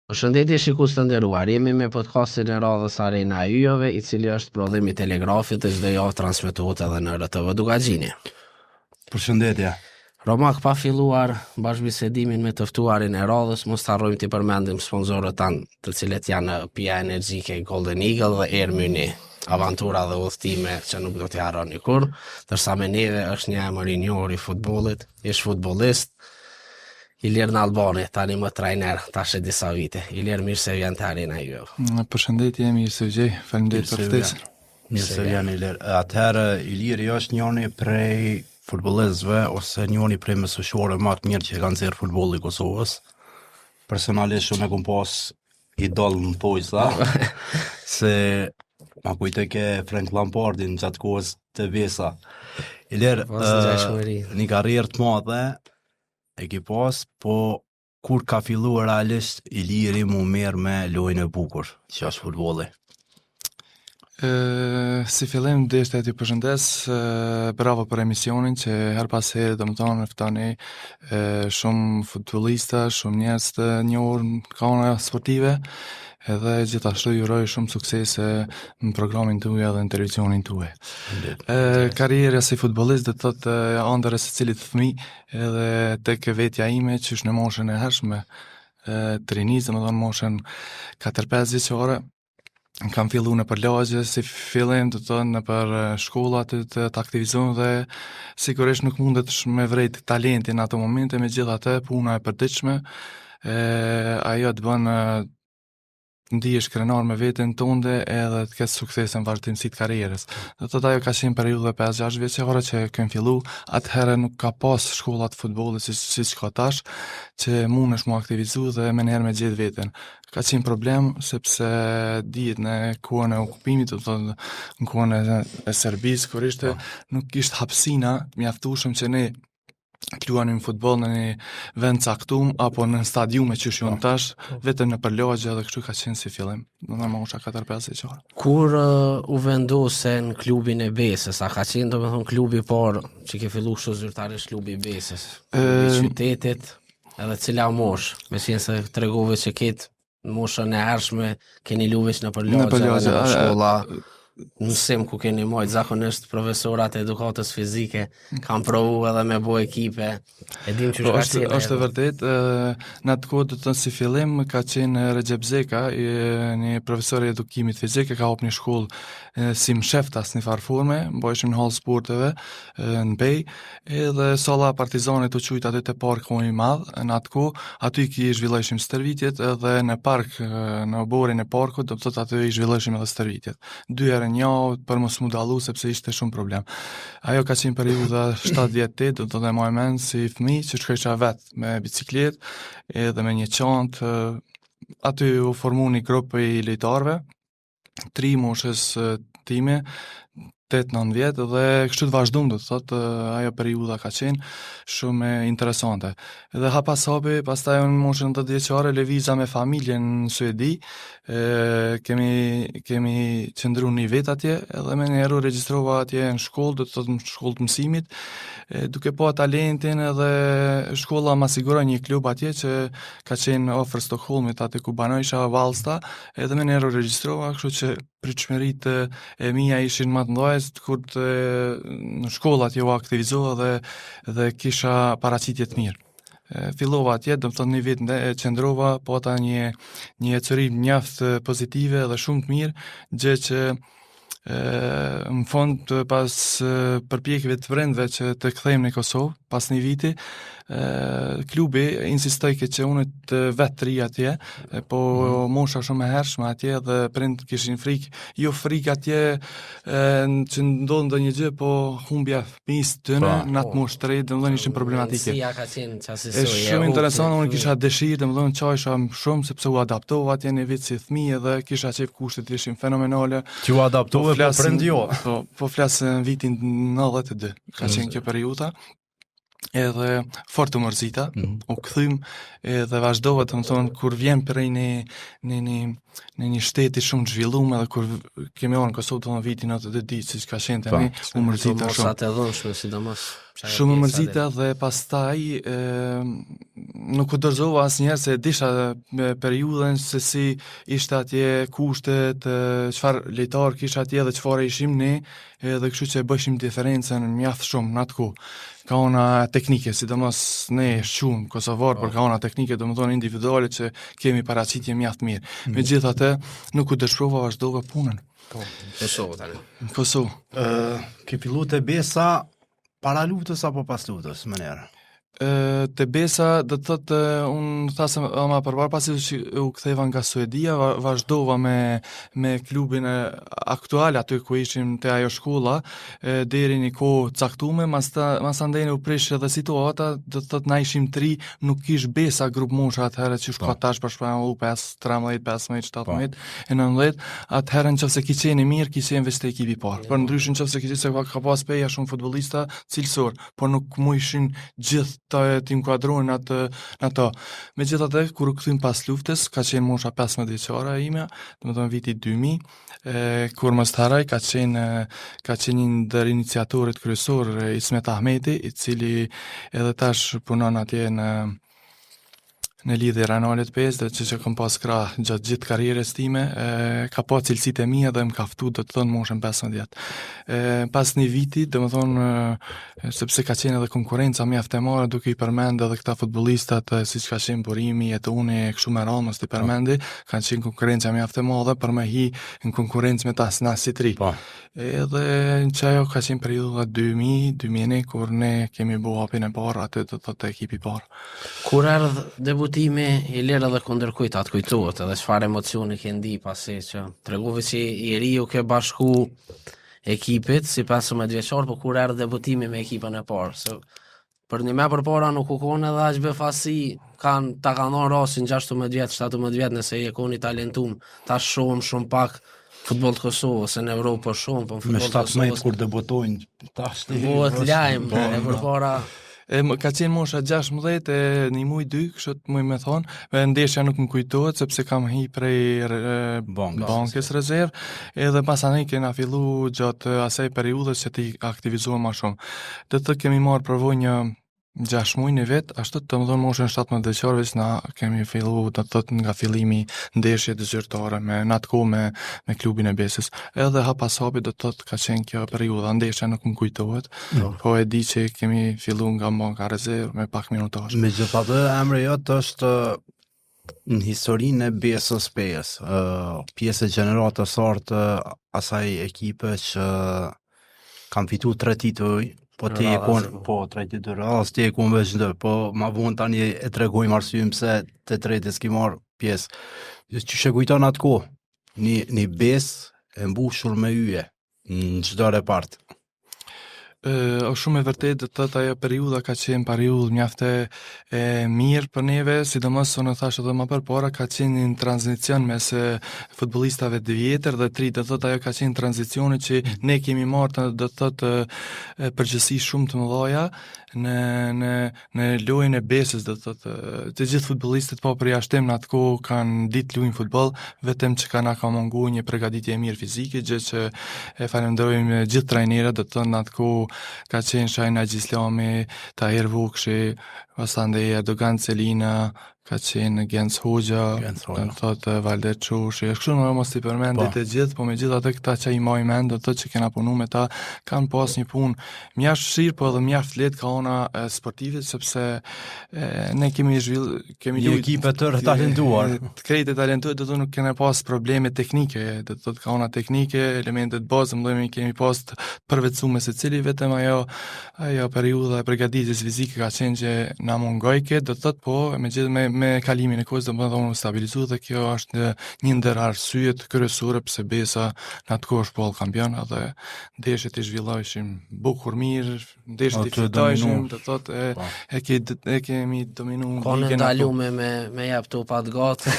Përshëndetje shikues të nderuar, jemi me podcastin e radhës Arena e Yjeve, i cili është prodhim i Telegrafit dhe çdo javë transmetohet edhe në RTV Dugaxhini. Përshëndetje. Romak pa filluar bashkëbisedimin me të ftuarin e radhës, mos harrojmë të përmendim sponsorët tanë, të cilët janë Pija Energjike Golden Eagle dhe Air Muni, avantura dhe udhëtime që nuk do t'i harroni kurrë, ndërsa me neve është një emër i njohur i futbollit, ish futbollist. Ilir në Albani, tani më trajner, tash e disa vite. Ilir, mirë se vjen të Arena e Yjeve. Përshëndetje, mirë se vjej, faleminderit për ftesën. Mirë se vjen Ilir. Atëherë Iliri është njëri prej futbollistëve ose njëri prej mësueshorëve më të mirë që kanë nxjerrë futbolli i Kosovës. Personalisht unë e kam pas idol në pojsa se ma kujtoj ke Frank Lampardin gjatë kohës të Vesa. Ilir, një karrierë të madhe e ki pas, po kur ka filluar realisht Iliri mu merr me lojën e bukur, që është futbolli? Si fillim deshte t'ju përshëndes, bravo për emisionin që her pas herë domethënë ftoni shumë futbollista, shumë njerëz të njohur në kohën sportive, edhe gjithashtu ju uroj shumë suksese në programin tuaj edhe në televizionin tuaj. Karriera si futbollist do të thotë ëndër se cilit fëmijë edhe tek vetja ime që është në moshën e hershme të rinis, domethënë moshën 4-5 vjeçare. Kam fillu në për lagje, si fillim të thonë në për shkollat të aktivizohen dhe sigurisht nuk mundet me vrejt talentin ato momente, me gjitha të puna e përditshme, ajo të bën ndihesh krenar me veten tënde edhe të ketë sukses në vazhdimsi të karrierës. Do të thotë ajo ka qenë periudha 5-6 vjeçare që kem fillu, atëherë nuk ka pas shkolla të futbollit siç ka tash, që mundesh mu aktivizu dhe menherë me gjetë veten. Ka qenë problem sepse dihet në kohën e okupimit, do të thotë në kohën e Serbisë, kur ishte nuk kishte hapësina mjaftueshëm që ne luanim futboll në një vend caktuar apo në stadiume që shon tash, vetëm në përlagje dhe kështu ka qenë si fillim. Domethënë mosha 4-5 vjeçare. Kur u vendose në klubin e Besës, a ka qenë domethënë klubi i parë që ke filluar kështu zyrtarisht klubi i Besës, i qytetit, edhe cila moshë, meqenëse se tregove që ketë në moshën e hershme keni luajtur në përlagje, në shkolla. Mësim ku keni mojt, zakonisht profesorat e edukatës fizike kanë provu edhe me bo ekipe, e dim që shka qenë. Është vërtet, në atë kohë të si fillim ka qenë Recep Zeka, një profesor e edukimit fizike, ka hop një shkollë si msheftas një farforme, bojshim në hall sporteve në Bej, edhe salla Partizanit u qujt aty të parku i madh, në atë kohë, aty ki zhvillojshim stërvitjet edhe në park, në oborin e parkut, do të thotë aty i zhvillojshim edhe stërvitjet. 2 herë një për mos mu dallu sepse ishte shumë problem. Ajo ka qenë periudha 7-10, do të më mend si fëmijë që shkojsha vet me bicikletë edhe me një çantë. Aty u formu një grup i lojtarëve, 3 moshës time, 8-9 vjet dhe kështu të vazhdum, do të thotë ajo periudha ka qenë shumë interesante. Edhe hapas hapi, pastaj në moshën 10 vjeçare lëviza me familjen në Suedi, kemi qëndru një vet atje, edhe me njerë u regjistrova atje në shkollë, do të thotë në shkollë të mësimit, duke pa talentin edhe shkolla ma sigura një klub atje që ka qenë ofër Stockholmit aty ku banojsha Valsta, edhe me njerë u regjistrova, kështu që pritshmërit e mia ishin më të mëdha kur në shkollë atje u aktivizoha dhe kisha paraqitje të mirë. Fillova atje, do të thotë një vit qëndrova, po ata një ecërim mjaft pozitive dhe shumë të mirë, gjë që në fund pas përpjekjeve të brendve që të kthejmë në Kosovë pas një viti, klubi insistoi që unë të vetë ri atje, po mosha shumë e hershme atje dhe prind kishin frikë, jo frikë atje që ndodh ndonjë gjë, po humbja fëmijës tyne në atë moshë të re, domethënë ishin problematike. Si ja ka qenë çasësoj. Është shumë interesante, unë kisha dëshirë, domethënë çajsha shumë sepse u adaptova atje në vit si fëmijë dhe kisha qef kushtet ishin fenomenale. Që u adaptove po prind jo. Po flas në vitin 92, ka qenë kjo periudha. Edhe fort të mërzita, u kthym edhe vazhdova të më thonë kur vjen për në një shteti shumë të zhvilluar edhe kur kemi orë në Kosovë të në vitin 90 ditë, siç ka qenë tani, u mërzita shumë. Mosat e dhunshme sidomos. Shumë më mërzita dhe pastaj nuk u dorëzova asnjëherë se disha me periudhën se si ishte atje kushtet, çfarë lejtar kisha atje dhe çfarë ishim ne, edhe kështu që bëshim diferencën mjaft shumë në atë kohë. Ka ona teknike, sidomos ne shumë kosovar, për ka ona teknike, domethënë individuale që kemi paraqitje mjaft mirë. Megjithatë, nuk u dëshpërova, vazhdova punën. Kosovë tani. Kosovë. Ke fillu të besa para luftës apo pas luftës, më njerë? Te besa, do të thotë, unë thasëm ama përpara pasi që u ktheva nga Suedia, vazhdova me klubin aktual, aty ku ishim te ajo shkolla, deri një kohë caktuar, masandej u prish edhe situata, do të thotë na ishim 3, nuk kish besa grup mosha atëherë që shka tash për shembull 5, 13, 15, 17, 19, atëherë nëse ki qenë mirë, ki qenë vetë ekipi parë. Por ndryshe nëse ki qenë ka pas peja shumë futbollista cilësor, por nuk mu ishin gjithë të inkuadrohen ato. Megjithatë, kur u kthym pas luftës, ka qenë mosha 15 vjeçare ime, domethënë viti 2000, kur mos haraj ka qenë një ndër iniciatorët kryesor Ismet Ahmeti, i cili edhe tash punon atje në lidhje Ranalet 5, dhe që kam pas krah gjatë gjithë karrierës time, ka pa cilësitë e mia dhe më ka ftu do të thonë moshën 15 vjet. Pas një viti, domethënë sepse ka qenë edhe konkurrenca mjaft e madhe, duke i përmend edhe këta futbollistat siç ka qenë Burimi, Jetuni, kështu me radhë, mos i përmendi, kanë qenë konkurrenca mjaft e madhe për me hi në konkurrencë me ta si 3. Edhe në çajo ka qenë periudha 2000-2001 kur ne kemi bu hapin e parë atë do të thotë ekipi i parë. Kur erdh debutimi i lirë dhe kundër kujt atë kujtohet edhe çfarë emocioni ke ndi pasi që tregove që i riu ke bashku ekipit si 15 vjeçar, por kur erdh debutimi me ekipën e parë, se për një më përpara nuk u kon edhe aq befasi, ta kanë dhënë rastin 16 vjet, 17 vjet nëse je koni talentum, tash shohim shumë pak futboll të Kosovës, në Evropë shumë, po me 17 kur debutojnë tash bëhet lajm e përpara. Ka qenë mosha 16, një muj 2, kështu të muj me thonë, ndeshja nuk më kujtohet, sepse kam hi prej bankës rezervë, edhe pasani kena fillu gjatë asaj periudhës që ti aktivizohem ma shumë. Dhe të kemi marrë përvoj një 6 muj një vet, ashtu të më dhënë moshën 17 vjeçar, veç na kemi fillu të thotë nga fillimi ndeshje të zyrtare në atë kohë me klubin e Besës. Edhe hap pas hapi do të thotë ka qenë kjo periudha, ndeshja nuk më kujtohet, po e di që kemi fillu nga banka rezervë me pak minutash. Megjithatë, emri jot është në historinë e Besës PES, pjesë e gjeneratës sartë asaj ekipe që kam fitu 3 titull. Po ti e kon, 3 titull, ti e kon veç ndër, po ma vonë tani e tregojmë arsyeën pse te tretë s'ki marr pjesë. Që she kujton atë kohë, një besë e mbushur me yje në çdo repart. është shumë e vërtetë, do të thotë ajo periudha ka qenë periudhë mjaft e mirë për neve, sidomos unë thash edhe më përpara ka qenë një tranzicion mes futbollistave të vjetër dhe të ri, do të thotë ajo ka qenë tranzicioni që ne kemi marrë, do të thotë përgjegjësi shumë të mëdha në lojën e Besës, do të thotë të gjithë futbollistët pa përjashtim në atë kohë kanë ditë luajnë futboll, vetëm që ka munguar një përgatitje e mirë fizike, gjë që e falenderojmë gjithë trajnerët, do të thonë në atë kohë ka qenë Shajna Gjislami, Tahir Vukshi, pasandej Erdogan Celina, ka qenë Gens Hoxha, do të thotë Valder Çoshi, kështu më mos i përmendit të gjithë, po megjithatë këta që i maj mend, do të thotë që kena punu me ta, kanë pas një punë mjaft vështirë, po edhe mjaft lehtë ka ona sportive, sepse ne kemi një ekipë të talentuar. Të krejtë talentuar, do të thotë nuk kena pas probleme teknike, do të thotë ka ona teknike, elementet bazë, më kemi pas të përvetësuar secili, vetëm ajo periudha e përgatitjes fizike ka qenë që na mungojke, do të thotë po, megjithatë me kalimin e kohës do të thonë stabilizu dhe kjo është një ndër arsyet kryesore pse Besa në atë kohë është boll kampion, edhe ndeshjet i zhvilloheshin bukur mirë, ndeshjet i fitojshim, do të thotë e kemi dominuar. Kanë ndaluar me jap topat gati.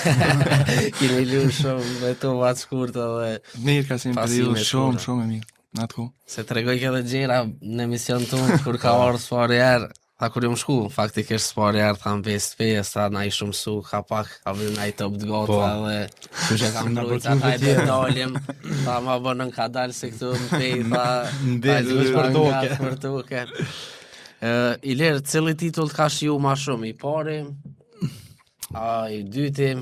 Kemi luajtur shumë me topat shkurtë dhe mirë ka qenë periudhë shumë e mirë në atë kohë. Se tregoj edhe gjëra në emision tonë kur ka ardhur sfari herë. Tha kur jom shku, faktikisht sfari herë tham 5-5, tha na i shumë su, ka vënë na i top të gota dhe që që kam brujt ata e dalim, tha ma bënën ka dalë se këtu në pej, tha në bezë për toke. Ilir, cili titull ka shiu ma shumë? I pari? I dyti?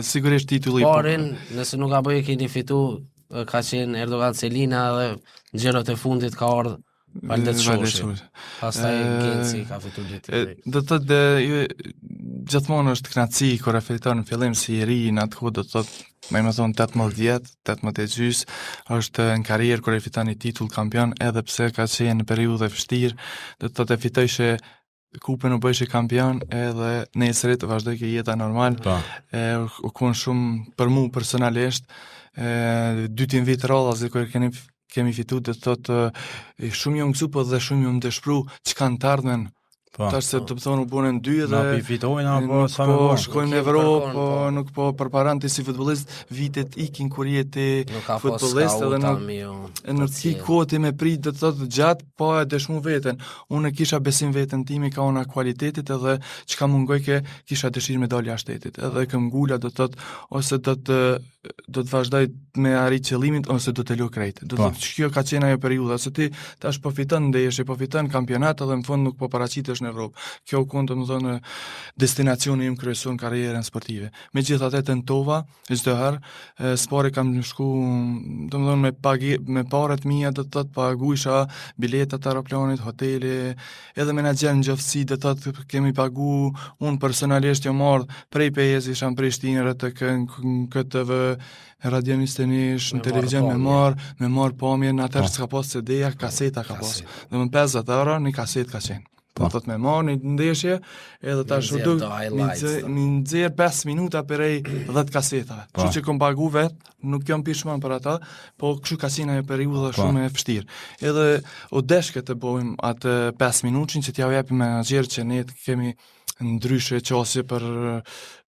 Sigurisht titulli Parin, nëse nuk ka bëjë keni fitu, ka qenë Erdogan Celina dhe në gjerët e fundit ka ardhë Valdet Shoshi. Pastaj Genci ka fitu titullin. Do të thotë gjithmonë është kënaqësi kur e fiton në fillim si i ri në atë kohë, do të thotë më thonë 18 vjet, 18 e gjys, është në karrierë kur e fiton një titull kampion, edhe pse ka qenë në periudhë vështirë, do të thotë e fitojshë kupën u bëjshë kampion edhe nesërit vazhdoj ke jeta normal. U kon shumë për mu personalisht, dytin vit rradh kur kemi fitu, dhe të thotë shumë jo mësu, po dhe shumë jo më dëshpru që kanë të ardhmen. Tash se të thonë u bënën dy dhe nuk po shkojmë në Evropë, po nuk po përparan të si futbolist, vitet ikin kur jeti futbolist edhe nuk ki kohë me prit dhe të thotë gjatë, po e dëshmu veten. Unë kisha besim veten timi ka ona kualitetit edhe që ka mungoj ke kisha dëshirë me dalja shtetit. Edhe këm ngula do të thotë ose do të vazhdoj me arrit qëllimin ose do të lë krejt. Do të thotë kjo ka qenë ajo periudha, se ti tash po fiton ndeshje, po fiton kampionat edhe në fund nuk po paraqitesh në Evropë. Kjo kon domethënë destinacioni im kryesor në karrierën sportive. Megjithatë tentova çdo herë, sport kam shku domethënë me parat mia, do të thotë paguisha biletat e aeroplanit, hoteli, edhe menaxher në gjofsi, do të thotë kemi pagu, unë personalisht jo marr prej PES isha në Prishtinë të KTV radionistesh në televizion me marr pamje në atër s'ka pas CD-ja, kaseta ka pas. Domethënë 50 euro një kaset ka qenë. Do të më marr një ndeshje edhe tash u duk mi nxjerr 5 minuta për 10 kasetave. Kështu që kom pagu vet, nuk jam pishman për ata, po kështu ka qenë ajo periudhë shumë e vështirë. Edhe u deshkë të bëjmë atë 5 minutin që t'ja japim menaxher që ne kemi ndryshe qasje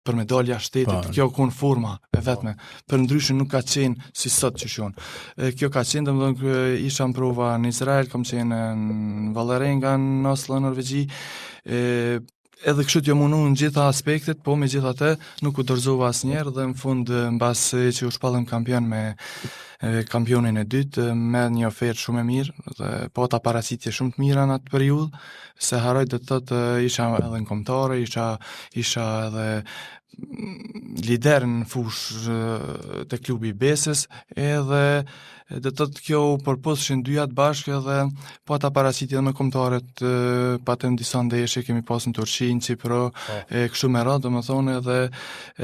për medalja shtetit, kjo kun forma e vetme, për ndryshë nuk ka qenë si sot që shon. Kjo ka qenë, domethënë isha në prova në Izrael, kam qenë në Vålerenga në Oslo, Norvegji, edhe kështu t'jo munu në gjitha aspektet, po me gjitha të nuk u dorëzova asnjëherë dhe në fund mbas që u shpallëm kampion me kampionin e dytë, me një ofertë shumë e mirë dhe po ta paraqitje shumë të mira në atë periudhë, se haroj të thotë isha edhe në kombëtare, isha edhe lider në fush të klubi Besës, edhe dhe të thotë kjo përposhin dyjat bashkë edhe po ta paraqitje edhe me kombëtarët, patëm disa ndeshje kemi pas në Turqi, në Cipro, kështu me radhë, domethënë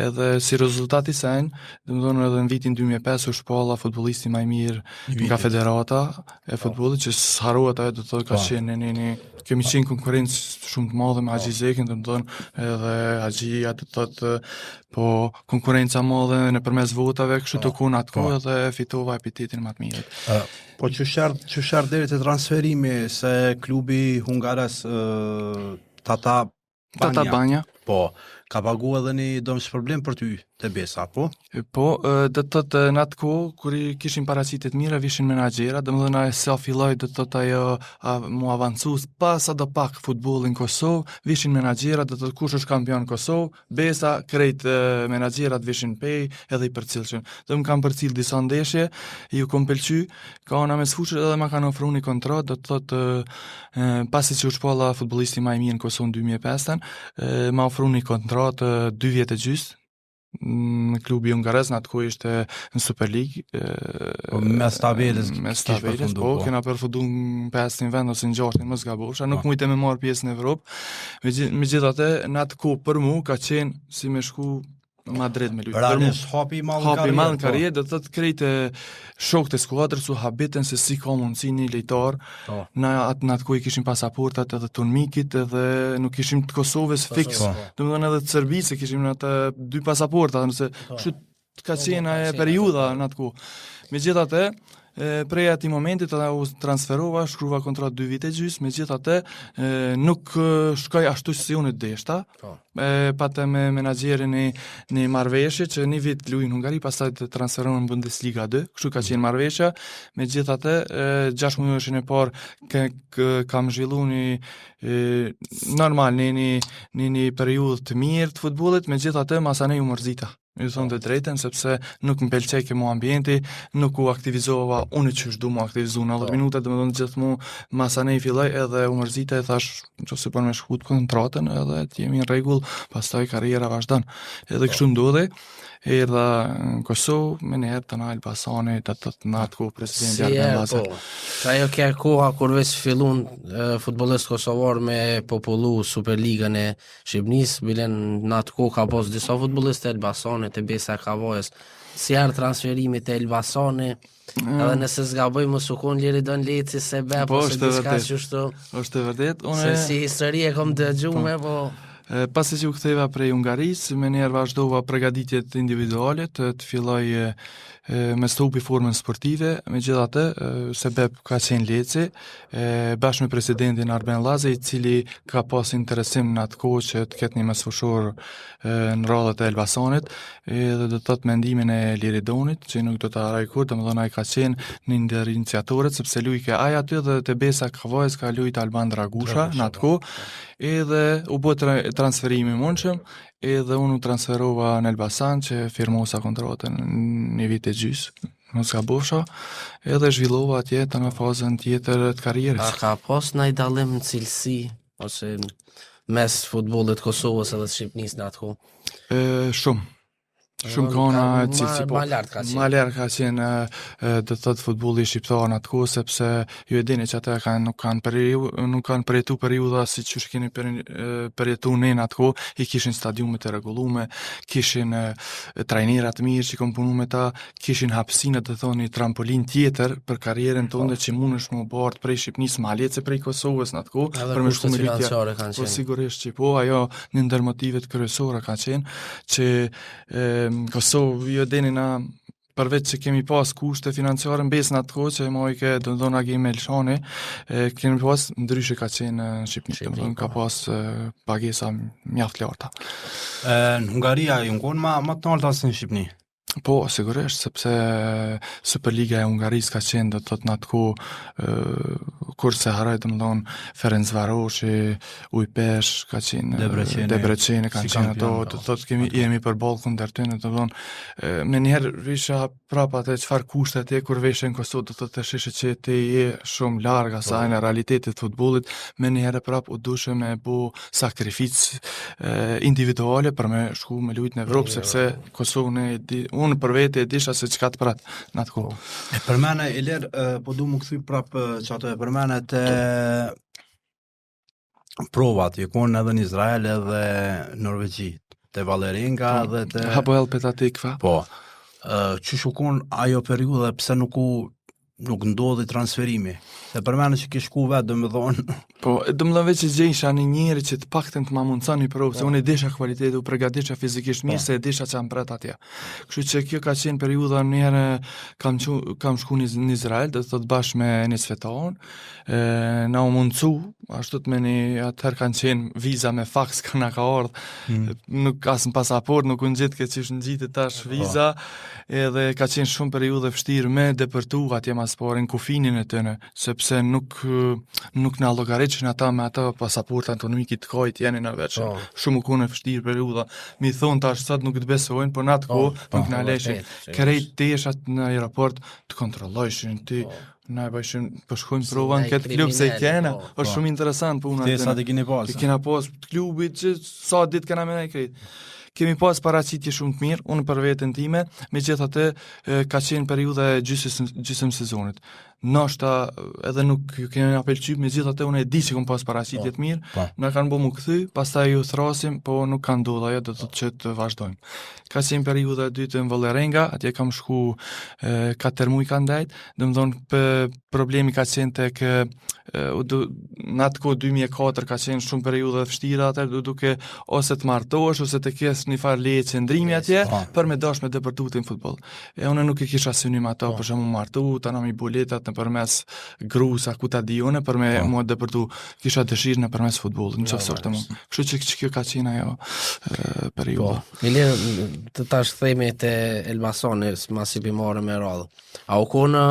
edhe si rezultat i saj, domethënë edhe në vitin 2005 u shpalla futbollisti më i mirë nga federata e futbollit, që s'harrohet ajo, do të thotë ka qenë në kemi qenë konkurrencë shumë të madhe me Haxhi Zekin, domethënë edhe Haxhia, do të thotë po konkurrenca madhe nëpërmes votave, kështu të kon atë kohë dhe fitova epitetin më të mirë. Po çu deri te transferimi se klubi hungaras Tata Banja. Po, ka pagu edhe një domosdoshmërim për ty te Besa, po? Po, do të thotë në atë kohë kur i kishin paraqitet mira, vishin menaxhera, domethënë sa filloi do të thotë ajo mu avancu pas sa do pak futbolli në Kosovë, vishin menaxhera, do të thotë kush është kampion në Kosovë, Besa krejt menaxherat vishin pej edhe i përcjellshin. Do më kanë përcjell disa ndeshje, ju kom pëlqy, ka ona mes fushës edhe ma kanë ofruar një kontratë, do të thotë pasi që u shpalla futbollisti më i mirë në Kosovë në 2005, ma ofruar një kontratë 2 vjet e gjys në klubi hungarez, në atë kohë ishte në Super League. Mes tabeles, po, kena përfundu në 5 vend ose në 6, mos gabosha, nuk mujte me marr pjesë në Evropë. Megjithatë, në atë kohë për mu ka qenë si me shku Madrid me luajtur. Ranes hapi mall në karrierë, do të thotë krejtë shokët e skuadrës u habiten se si ka mundësi një lejtar. Na atë kohë kishin pasaportat edhe të mikit edhe nuk kishim të Kosovës fiks. Domethënë edhe të Serbisë kishim atë 2 pasaporta, nëse kështu ka qenë ajo periudha në atë kohë. Megjithatë, prej atij momentit u transferova, shkruva kontratë 2 vite gjys, megjithatë nuk shkoj ashtu si unë deshta. Patë me menaxherin në marrëveshje që një vit luaj në Hungari, pastaj të transferohem në Bundesliga 2, kështu ka qenë marrëveshja. Megjithatë 6 muajshin e parë kam zhvilluar normal në një periudhë të mirë të futbollit, megjithatë masanej u mërzita. ju thonë të drejtën, sepse nuk më pëlqej kjo mu ambienti, nuk u aktivizova unë që shdu mu aktivizu në 10 minuta, dhe më dhënë gjithë mu masane i filloj edhe u mërzita e thash që se për me shkut kontratën edhe t'jemi në regull, pastaj karriera vazhdan. Edhe kështu ndodhe, erdha në Kosovë, me njerë të na Elbasani, të natë ku presidenti Arben Llazari. Ka jo kja koha kur veç fillun futbolist kosovar me popullu Superligën e Shqipnis, bilen në atë kohë ka pos disa futbolist e Elbasani, të Besa Kavajës, si arë transferimit e Elbasani, edhe nëse zgaboj më sukon liri dën leci se be, po se diska që shtu. Është e vërtet. Se si histori e kom të gjume, po... Pasi që u ktheva prej Ungarisë, me njerë vazhdova përgatitjet individuale, të filloj me stupi formën sportive, me gjithatë, sebeb ka qenë Leci, bashkë me presidentin Arben Llazari, i cili ka pas interesim në atë kohë që të ketë një mesfushor në radhët e Elbasanit, dhe do të thotë mendimin e Liridonit, që nuk do të haraj kur, domethënë ai ka qenë një ndër iniciatorët, sepse lujke ai aty dhe te Besa Kavajës ka lujt Alban Dragusha në atë kohë, edhe u bë transferimi i mundshëm, edhe unë u transferova në Elbasan që firmosa kontratën një vit e gjys, mos ka bosha, edhe zhvillova atje të në fazën tjetër të karrierës. A ka pas në i dalim në cilësi, ose mes futbollit Kosovës edhe Shqipnis në atë kohë? Shumë kona cilësi, po, ma lartë ka qenë. Ma lartë ka qenë, do të thotë futbolli shqiptar në atë kohë, sepse ju e dini që ata nuk kanë përjetu periudha si që keni përjetu ne në atë kohë, i kishin stadiumet e rregullume, kishin trajnera të mirë që komponu me ta, kishin hapësinë të thonë një trampolin tjetër për karrierën tonë që mundesh më bart prej Shqipnisë ma lehtë se prej Kosovës në atë kohë, për me shku me financiare kanë qenë. Po sigurisht që po, ajo një ndër motivet kryesore ka qenë që Kosovë, jo deni na përveç që kemi pas kushte financiare në besë në atë kohë që mojke do na Agim Elshani, kemi pas ndryshe ka qenë në Shqipni, ka pas pagesa mjaft larta. Në Hungaria ju ngon ma të larta se në Shqipni? Po, sigurisht, sepse Superliga e Ungarisë ka qenë do të thotë në atë kohë kur se haraj të më thonë Ferencvaroshi, Ujpesh, ka qenë Debreceni, kanë qenë ato, do të thotë jemi për ballkun ndër tyre, do të thonë me njëherë visha prapa atë çfarë kushte atje kur veshen Kosovë, do të thotë shishe që ti je shumë larg asaj në realitetit të futbollit, me njëherë prap u dushë me bu sakrificë individuale për me shku me lujt në Evropë, sepse Kosovë unë për vete e disha se çka të prat në atë kohë. Përmene, Ilir, po du më këthy prapë që ato e përmene të provat, ju konë edhe në Izrael edhe Norvegji, të Valerenga dhe të... Hapoel Petatikva. Po, që shukon ajo periudhe pse nuk ndodhi transferimi. Se përmene që ke shku vetë, do më thonë... Po, do më thonë veç që gjejsha një njeri që të paktën të ma mundëson një provë, se unë e desha kvalitetu, u përgatitesha fizikisht mirë, se e desha që am pret atje. Kështu që kjo ka qenë periudha njëherë kam shku në Izrael, do të thotë bashkë me një Svetaon, na u mundësu, ashtu të meni atëherë kanë qenë viza me faks ka ardhë, nuk asë në pasaport, nuk unë gjithë ke qish në gjitë tash viza, edhe ka qenë shumë periudhe vështirë me depërtu atje mas porin kufinin e tëne, sepse nuk na llogaritën ata me ata pasaporta autonomike të kojt jeni në veç. Shumë u kone vështirë periudha. Mi thonë tash sot nuk të besojnë, por në atë kohë nuk na leshin. Krejt teshat në aeroport të kontrollojshin ti. Na e bëshim përshkojnë provën këtë klub se i kena, është shumë interesant puna. Tesa të keni pas. Kena pas klubit që sa ditë kena me ne krejt. Kemi pas paraqitje shumë të mirë, unë për veten time, megjithatë ka qenë periudha e gjysmë sezonit. Ndoshta edhe nuk ju keni apelqyp, megjithatë unë e di që kam pas paraqitje të mirë, na kanë bëu më kthy, pastaj ju thrasim, po nuk kanë ndodhur ajo, do të thotë që të vazhdojmë. Ka qenë periudha e dytë në Vålerenga, atje kam shku 4 muaj kanë ndajt, domethënë problemi ka qenë tek në atë kohë 2004 ka qenë shumë periudha të vështira atë duke ose të martohesh ose të kesh një farë leje qëndrimi atje për me dash me depërtuar në futboll. E unë nuk e kisha synim ato për shembull martu, tani mi buletat nëpërmes grusa ku ta di unë për me mua depërtu, kisha dëshirë nëpërmes futbollit, nëse është më. Kështu që kjo ka qenë ajo periudha. Mile të tash themi te Elbasani, masi pi marrë me radhë. A u konë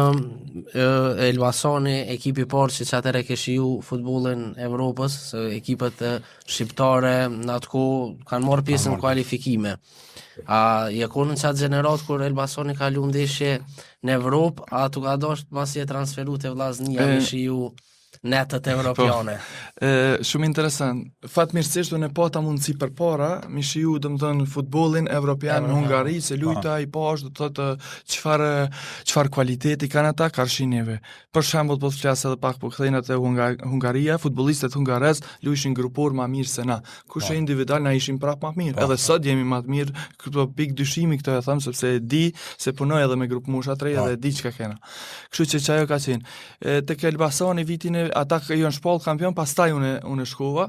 Elbasani ekipi parë që atëre ke shiju futbollin Evropës, se ekipet shqiptare në atë kohë kanë marrë pjesë në kualifikime. A je konë në qatë gjenerat kur Elbasani ka lu ndeshje në Evropë, a tu ka dosht mas je transferu të Vllaznia me shiju netët evropiane. Shumë interesant. Fatmirësisht unë e pata mundësi përpara, mi shiju domethënë futbollin evropian në Hungari, se lujta i pash do të thotë çfarë kualiteti kanë ata karshinjeve. Për shembull po të flas edhe pak po kthejnë te Hungaria, futbollistët hungarez luajshin grupor më mirë se na. Kush e individual na ishim prapë më mirë. Edhe sot jemi më të mirë, këto pikë dyshimi këto e them sepse e di se punoj edhe me grup musha 3 dhe e di çka kena. Kështu që çajo ka qenë. Tek Elbasani vitin ata janë shpall kampion, pastaj unë shkova.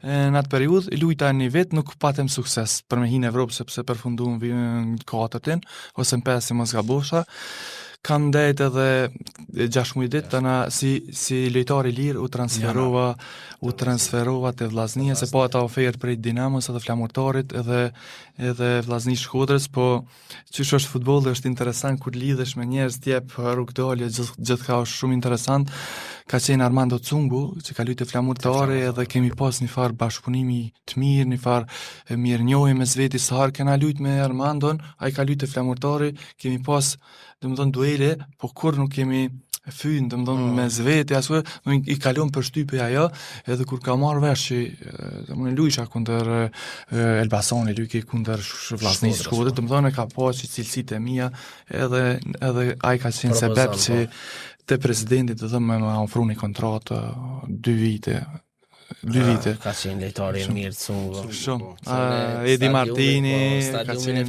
Në atë periudhë lujta një vit nuk patëm sukses për me hinë Evropë sepse përfunduam në 4 ose në 5 si mos gabosha. Kam ndajt edhe 6 muaj ditë tana si lojtar i lirë u transferova te Vllaznia se po ata ofertë për Dinamos edhe Flamurtarit edhe Vllazni Shkodrës, po çish është futbolli është interesant kur lidhesh me njerëz të jep rrugdalje gjithka është shumë interesant. Ka qenë Armando Cungu, që ka luajtur Flamurtari edhe kemi pas një farë bashkëpunimi të mirë, një farë mirënjohje mes veti sa herë kena luajtur me Armandon, ai ka luajtur Flamurtari, kemi pas domethënë duele, po kur nuk kemi fyn, domethënë me zveti ashtu, i kalon për shtypje ajo, edhe kur ka marrë vesh që domethënë luajsha kundër Elbasani, luajki kundër Vllaznis Shkodrës, domethënë ka pasur cilësitë e mia, edhe ai ka qenë sebeb që te presidenti të dhëmë me ofru një kontratë 2 vite. Ka qenë lejtari e mirë të Cungu. Shumë. Edi Martini, ka qenë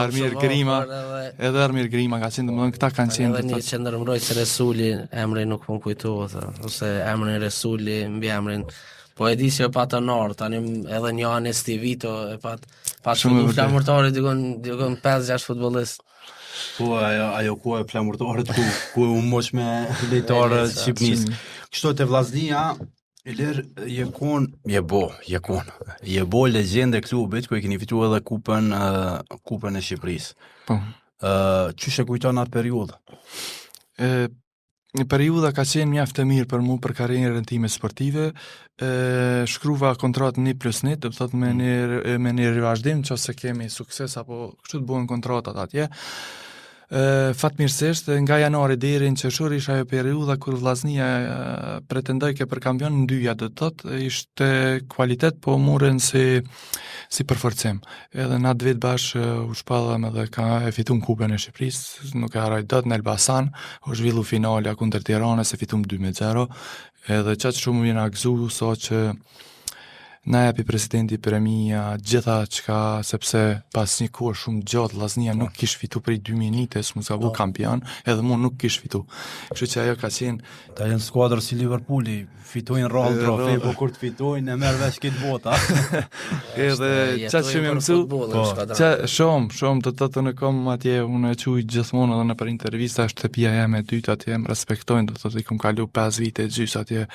Armir Grima, edhe Armir Grima ka qenë, domethënë këta kanë qenë. Edhe një qendërmbrojtës Resuli, emri nuk po kujtohet, ose emrin Resuli mbi emrin. Po e di se pa të nërë, tani edhe një Anes Tivito e pat shumë Flamurtari dikon 5-6 futbollist. Po ajo ku e Flamurtarit ku u mosh me lejtarë Shqipnis. Kështu te Vllaznia Ilir je bo legjende e klubit ku e keni fituar edhe kupën e Shqipërisë. Po. Çish e kujton atë periudhë? Një periudha ka qenë mjaft e mirë për mu për karrierën time sportive. Shkruva kontratë 1+1, do të thotë me një rivazhdim nëse kemi sukses apo kështu të bëhen kontratat atje. Fatmirësisht nga janari deri në qershor isha ajo periudha kur Vllaznia pretendoi ke për kampion në dyja, do të thotë ishte kualitet, po morën si përforcim. Edhe në atë vit bash u shpallëm edhe e fituam kupën e Shqipërisë, nuk e harroj dot në Elbasan, u zhvillu finalja kundër Tiranës, e fituam 2-0, edhe çaq shumë më na gëzu so që na japi presidenti premia, gjitha çka, sepse pas një kohë shumë gjatë Vllaznia nuk kish fitu prej 2 minutes, mos ka vu kampion, edhe mu nuk kish fitu. Kështu që ajo ka qenë. Ta janë skuadrë si Liverpooli, fitojnë rrallë trofe, po kur të fitojnë e merr vesh këtë bota. Edhe çfarë që më mësu, shumë të thotë në kom atje unë e quaj gjithmonë edhe në për intervista është shtëpia jeme e dytë atje, më respektojnë, do thotë i kam kalu 5 vite gjys atje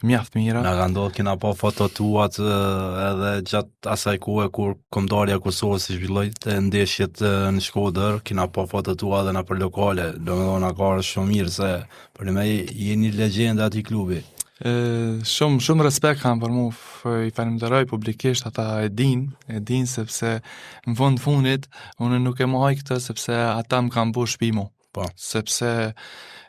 mjaft mira. Na ka ndodhur kena pa foto tuat edhe gjatë asaj kohe kur kombëtarja e Kosovës si zhvilloi ndeshjet në Shkodër, kena pa foto tua edhe në për lokale, domethënë ka shumë mirë se për me jeni legjenda aty klubi. Shumë respekt kam për mu, i falenderoj publikisht, ata e din sepse në fundit unë nuk e mohoj këtë sepse ata më kanë bu shtëpi mu. Po. Sepse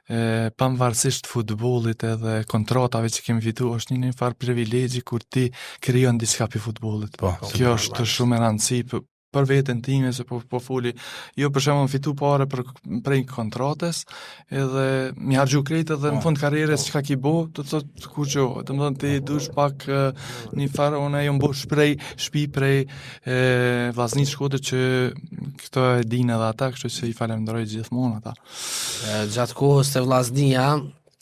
pavarësisht futbollit edhe kontratave që kemi fitu, është një farë privilegji kur ti krijon diçka për futbollit. Po, kjo është shumë e rëndësishme për veten time se po foli. Jo për shembull fitu parë prej kontrates, edhe mi harxhu krejt edhe në fund karrierës çka ki bo, do të thotë kurço, domethënë ti dush pak një farë unë jam bosh shtëpi prej Vllaznis Shkodër që këto e dinë edhe ata, kështu që i falenderoj gjithmonë ata. Gjatë kohës të Vllaznia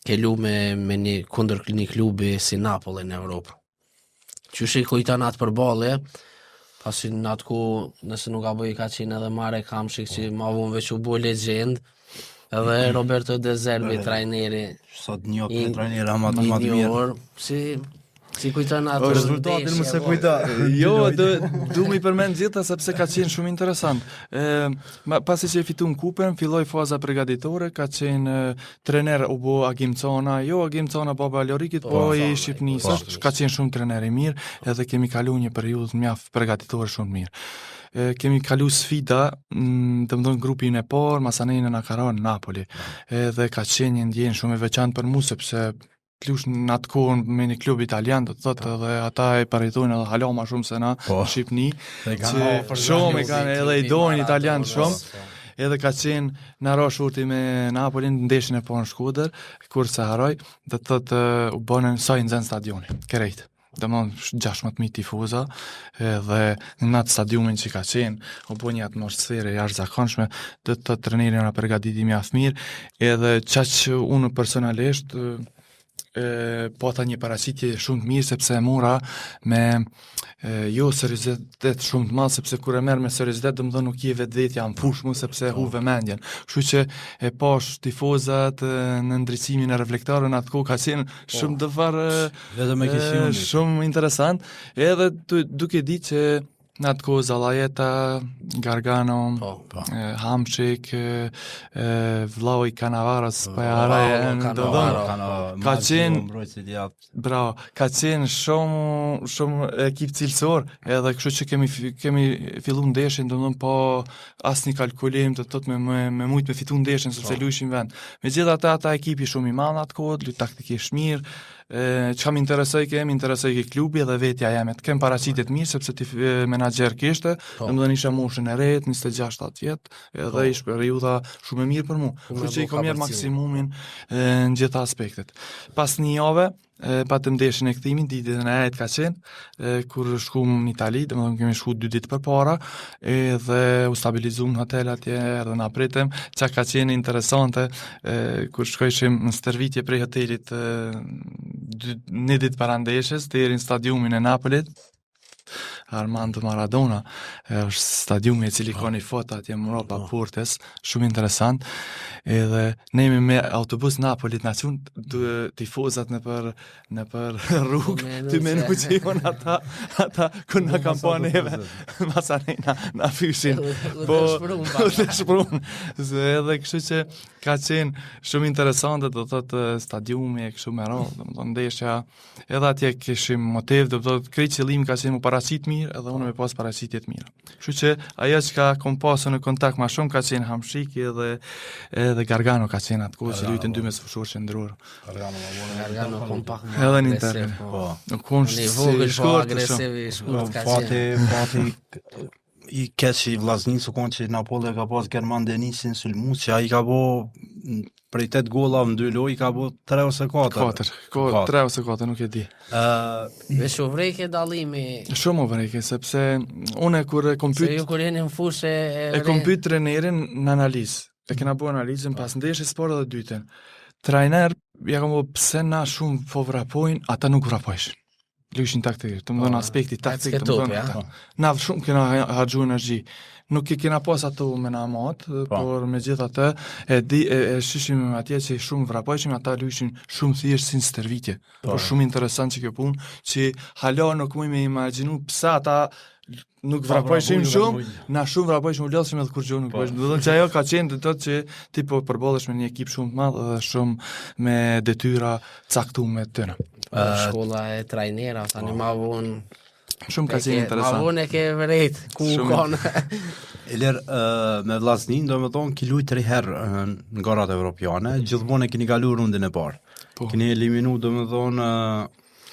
ke lu me një kundër një klubi si Napoli në Evropë. Qysh i kujton atë përballje? Pasi në atë ku, nëse nuk ka bëj ka qenë edhe Marek Hamšik që ma vun veç u bo legjend, edhe Roberto De Zerbi, trajneri. Sot një trajneri ama të matë mirë. Si Si kujton ato Rezultatin më se kujta. Jo, du mi përmend gjitha sepse ka qenë shumë interesant. Pasi që e fitun kupën, filloi faza përgatitore, ka qenë trener u bo Agim Cona, jo Agim Cona baba Lorikit, po i Shqipnisë, ka qenë shumë trener i mirë, edhe kemi kalu një periudhë mjaft përgatitore shumë mirë. Kemi kalu sfida, domethënë grupin e parë, masanejnë në Karon, Napoli, edhe ka qenë një ndjenjë shumë e veçantë për mua sepse Klush në atë kohën me një klub italian, do të thotë, edhe ata e paritojnë edhe hala ma shumë se na në Shqipni, që shumë i kanë edhe i dojnë italian shumë, edhe ka qenë në ra shurti me Napolin, ndeshin e po në Shkuder, kur se haroj, do të thotë u bënën sa i nxenë stadioni, kerejt. Dhe më 16.000 tifuza, dhe në atë stadiumin që ka qenë, u bo një atmosfere jashtëzakonshme, dhe të trenerin nga përgatiti mjaft mirë, edhe që unë personalisht, po ta një paraqitje shumë të mirë sepse e mora me jo seriozitet shumë të madh sepse kur e merr me seriozitet domethënë nuk je vetvetja në fush mu sepse huve mendjen. Kështu që e pash tifozat në ndriçimin e reflektorëve atë kohë ka qenë shumë të varë vetëm e kishin shumë interesant edhe duke ditë që në atë kohë Zalajeta, Gargano, Hamšik, vlau i Kanavaras, ka qenë bravo, ka qenë shumë ekip cilësor, edhe kështu që kemi fillu ndeshin, domethënë po asnjë kalkulim të thotë me mujt me fitu ndeshin sepse luajshin vend. Megjithatë ata ekipi shumë i madh atë kohë, lut taktikisht mirë. Çka më interesoi ke klubi dhe vetja jeme. Të kem paraqitje të mirë sepse ti menaxher kishte, domethënë isha moshën e re, 26 vjet, edhe ish periudha shumë e mirë për mua. Kështu që i kam marrë maksimumin në gjitha aspektet. Pas një jave patëm ndeshjen e kthimin, ditën e 8 ka qenë, kur shkuam në Itali, domethënë kemi shku 2 ditë përpara, edhe u stabilizuam në hotel atje, edhe na pritëm, çka ka qenë interesante, kur shkojshim në stërvitje prej hotelit një ditë para ndeshjes deri në stadiumin e Napolit. Armando Maradona, është stadiumi i cili ka një foto atje mbrapa portes, shumë interesant. Edhe ne jemi me autobus Napolit nacion tifozat në për rrugë, ty menu që jonë ata kur na kam pa neve, masane na fyshin. Po, të shprum. Edhe kështu që ka qenë shumë interesante, do thotë stadiumi e kështu me radhë, do ndeshja, edhe atje kishim motiv, do thotë krejt qëllimi ka qenë më paraqit mirë, edhe unë me pas paraqitje të mira. Kështu që ajo që ka kom pasur në kontakt më shumë ka qenë Hamšiki edhe Gargano ka qenë atë kohë që luajtën 2 me fushor qendror. Gargano kompakt. Edhe në Inter. Po. Nuk konë Në vogël po agresiv i shkurt ka qenë. Fati i keq i vllaznisë konë që Napoli ka pas German Denisin Sulmuç, që ai ka bo prej 8 golla në 2 lojë ka bo 3 ose 4. 3 ose 4, nuk e di. Vesh u vrejke dallimi. Shumë u vrejke, sepse unë kur e kom pyet. Se ju kur jeni në fushë e kom pyet trenerin në analizë. E kena bu analizën pas ndeshjes por edhe dytën. Trajner, ja kam bo pse na shumë po vrapojnë, ata nuk vrapojshin. Luishin taktikisht, të më dhënë aspekti taktik, të më dhënë na shumë kena harxhu energji. Nuk i kena pas ato me na matë, por me gjitha të e shishim atje që shumë vrapojshim, ata luishin shumë thjesht si në stërvitje. Por shumë interesant që kjo punë, që hala nuk muj me imaginu pse ata nuk vrapojshim shumë, na shumë vrapojshim u lodhshim edhe kur gjë nuk bëjshim. Do të thotë që ajo ka qenë të thotë që ti po përballesh me një ekip shumë të madh dhe shumë me detyra caktuar tëna. Shkolla e trajnera, tani ma vonë shumë ka qenë interesant. Ma vonë e ke vërejt, ku kanë. Eler, me vllaznin, do me thonë, ki luajt 3 herë në garat evropiane, gjithmonë e keni kalu rundin e parë. Keni eliminu, do me thonë,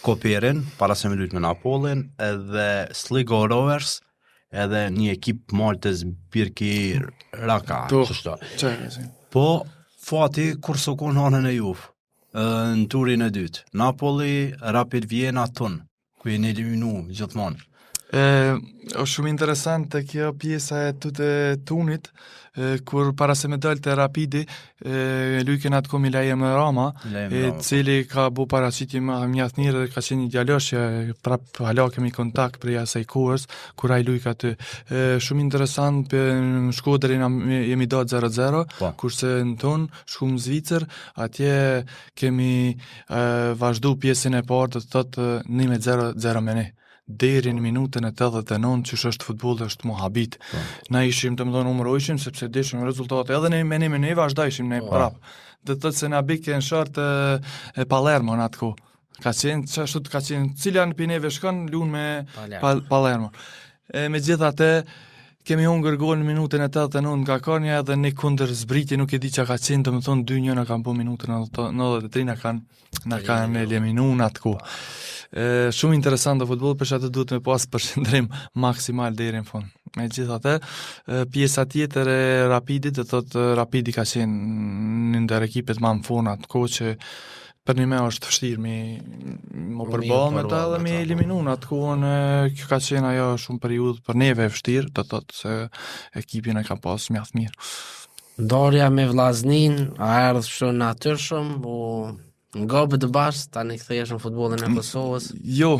Koperin, para se me luajt me Napolin, edhe Sligo Rovers, edhe një ekip Maltës Birki Raka. Po, fati, kur së konë hanën e Juve, në turin e dytë. Napoli, Rapid Vienna, Thun, ku e në eliminu gjithmonë. është shumë interesante kjo pjesa e të tunit, kur para se me dalë të Rapidi, Lujken atë komi Lajem Rama, cili ka bu paraqitje mjaft mirë dhe ka qenë një djalosh që prap hala kemi kontakt për asaj kohës, kur ai lujka aty. Shumë interesant, për Shkodrin jemi da 0-0, kurse në ton, shkum Zvicër, atje kemi vazhdu pjesën e parë, të thotë 1-0 me ne. Deri në minutën e 89 që është futbolli është mohabit. Na ishim të mëdhon umrojshim sepse dishim rezultate edhe me ne vazhdojshim ne prap. Dhe të thotë se na bikë në shart e Palermo në atë kohë. Ka qenë cila në pineve shkon luan me Palermo. Megjithatë kemi hungër gol në minutën e 89 nga Kornja edhe një kundër zbritje nuk e di çka ka qenë, domethënë 2-1 na kanë bën minutën 93 na kanë eliminu në atë kohë. Shumë interesant futboll, për shkak të duhet me pas përqendrim maksimal deri në fund. Megjithatë, pjesa tjetër e Rapidit, do thotë Rapidi ka qenë një ndër ekipet më në fund atë kohë që për një me është vështirë më përballë me ta dhe me eliminu në atë kohën. Kjo ka qenë ajo shumë periudhë për neve e vështirë, do thotë se ekipin e ka pas mjaft mirë. Ndarja me Vllaznin, a erdhë shumë natyrshëm, nga të bashkë, tani kthehesh në futbollin e Kosovës? Jo,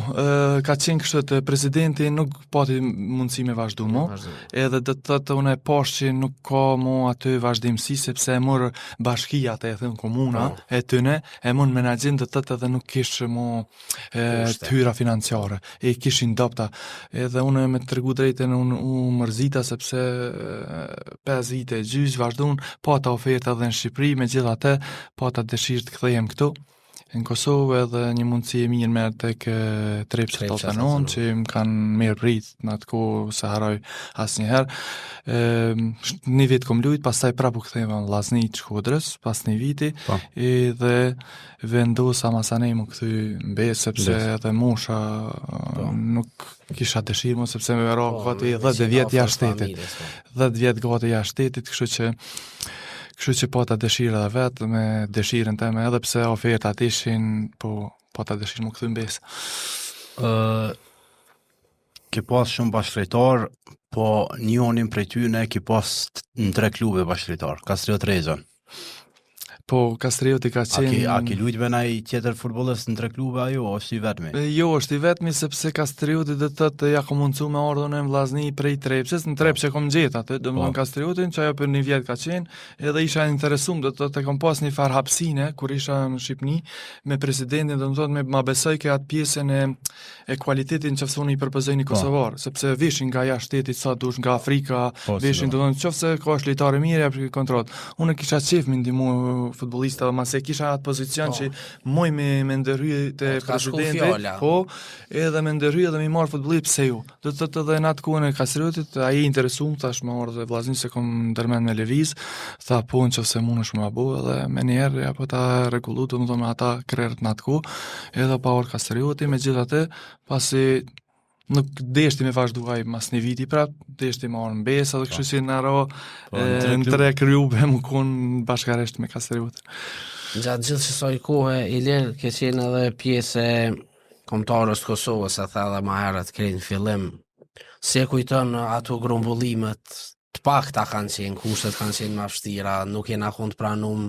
ka qenë kështu të presidenti nuk pati mundësi me vazhdu mo, edhe dhe të thotë unë e pash që nuk ka mo aty vazhdimsi, sepse e mërë bashkia të e thënë komuna e tëne, e mund menaxhin të thotë edhe nuk kishë mo tyra financiare, e kishin dopta, edhe unë me të regu drejten unë mërzita sepse 5 vite gjyq vazhdun, pata oferta edhe në Shqipëri, megjithatë pata dëshirë të kthehem këtu në Kosovë edhe një mundësi e mirë me tek Trepça Totanon që më kanë mirë prit në atë kohë se haroj asnjëherë. Një vit kom lujt, pastaj prapë u ktheva në Vllazni të Shkodrës pas një viti edhe vendosa masanej më kthy në Besë sepse edhe mosha nuk kisha dëshirë më sepse me vero gati 10 vjet jashtë shtetit. 10 vjet gati jashtë shtetit, kështu që po ta dëshira dhe vetë me dëshirën teme, edhe pse ofertat ishin, po ta dëshirë më kthy në Besë. Ke pas shumë bashkëdrejtar, po njonin prej tyne ke pas në 3 klube bashkëdrejtar, Kastriot Rezon. Po, Kastrioti ka qenë... A ki lujt me naj tjetër futbollist në 3 klube ajo, është i vetmi? Jo, është i vetmi sepse Kastrioti dhe të ja kom mundësu me ardhën e Vllazni prej Trepçës, në Trepçë kom gjetë atë, do më thonë Kastriotin, që ajo për një vjet ka qenë, edhe isha interesum, do të kom pas një farë hapsine, kur isha në Shqipni, me presidentin, do më thotë me ma besoj ke atë pjesën e kualitetin që fësoni i përpëzoj një Kosovar, sepse vishin nga jashtë shtetit, sa dush nga Afrika, vishin, do të thonë qofse ka është lojtare mirë ja për kontrollat. Unë kisha qef me ndihmu futbollista, mase kisha atë pozicion që moj me ndërhyj te presidenti, po, edhe me ndërhyj edhe me marr futbollist pse ju. Do të thotë edhe në atë kohën e Kastriotit, ai interesum, thash më ardhe Vllaznin se kom ndërmend me lëviz, tha po nëse mundesh më apo edhe me një herë apo ta rregullu, domethënë me ata krerët në atë kohë, edhe pa or Kastrioti, megjithatë, pasi nuk deshti me vazhduaj mas një viti prap, deshti me orë në Besë, dhe kështu si në aro në 3 klube më konë bashkaresht me Kastriotin. Gjatë gjithë kësaj kohe, Ilir, ke qenë edhe pjesë e kombëtarës të Kosovës, e tha edhe më herët krejnë fillim. Se kujton ato grumbullimet të pakta kanë qenë, kushtet kanë qenë më vështira, nuk jena konë të pranum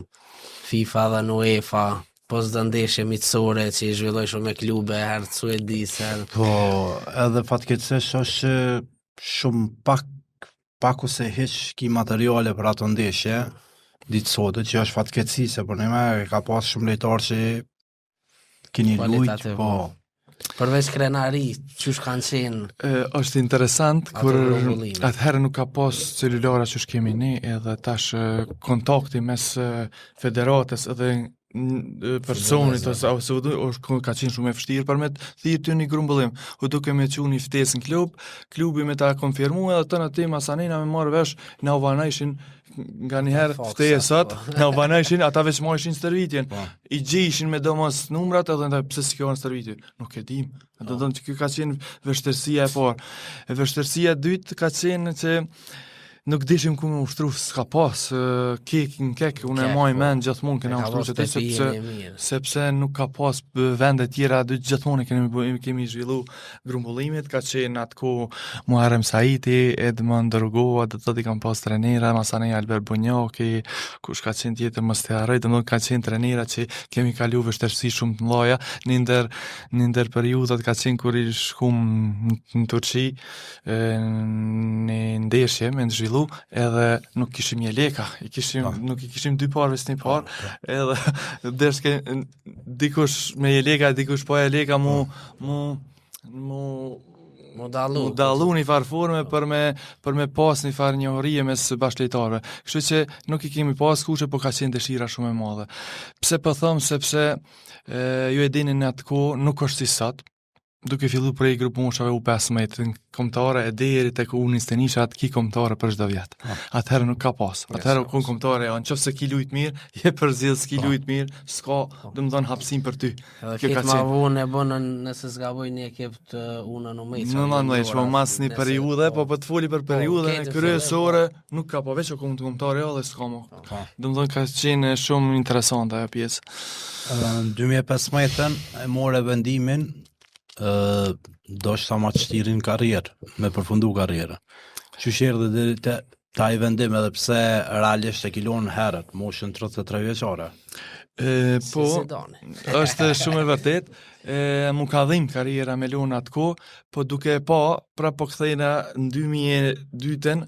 FIFA dhe në UEFA, po s'do ndeshje miqësore që i zhvilloj shumë me klube herë të suedise. Po, edhe fatkeqësisht është shumë pak ose hiç ki materiale për ato ndeshje ditë sotë, që është fatkeqësi se për ne ka pas shumë lojtarë që keni lujt, po. Përveç krenari, qysh kanë qenë? Është interesant, kur atëherë nuk ka pas celulara që kemi ne, edhe tash kontakti mes federatës edhe personit ose ka qenë shumë e vështirë për me të thirë të një grumbullim. U duke me që një ftesë në klubi me ta konfirmu edhe të në ti masanina me marrë vesh në uvanajshin nga njëherë ftesat, në uvanajshin ata veç ma ishin stërvitjen. I gjishin me domos numrat edhe në pëse si kjo në stërvitjen. Nuk e dim. Do të që kjo ka qenë vështërsia e parë. E vështërsia e dytë ka qenë që nuk dishim ku me ushtru, s'ka pas kek, unë e maj men gjithmonë kena ushtru që të sepse nuk ka pas vende tjera, gjithmonë kemi zhvillu grumbullimit, ka qenë atë ku Muharrem Saiti, Edmond Dërgova, dhe të kam pas trenera, Masane Albert Bunjoki, kush ka qenë tjetër mos të harroj, dhe ka qenë trenera që kemi kalu vështirësi shumë të mëdha, në ndër periudat ka qenë kur i shkum në Turqi, në ndeshje me zhvillu, edhe nuk kishim një leka, nuk i kishim dy parë veç një parë, edhe derske dikush me një leka, dikush po e leka mu dallu një farë forme për me pas një farë njohërije mes bashkëlejtarëve. Kështu që nuk i kemi pas kuçe, po ka qenë dëshira shumë e madhe. Pse po them, sepse ju e dini në atë kohë nuk është si sot. Duke fillu prej grup moshave U15 kombëtare e deri tek U21 ki kombëtare për çdo vjet. Atëherë nuk ka pas. Atëherë ku kombëtare janë, nëse ki lujt mirë, je përzill, s'ki lujt mirë, s'ka, domethënë hapësim për ty. Kjo ka qenë vonë e bën nëse zgaboj një ekip të unë në mes. Në mas një periudhë, po të foli për periudhën kryesore, nuk ka po veç kombëtare edhe s'ka më. Domethënë ka qenë shumë interesante ajo pjesë. Në 2015 e morë vendimin do shta ma të shtirin karrierë, me përfundu karrierë. Qyshirë dhe dhe ta i vendim edhe pse realisht e kilon herët, moshën 33 vjeqare. Po, është shumë e vërtet, mu ka dhim karriera me Lona atë ko, po duke pra po këthejna në 2002-ën,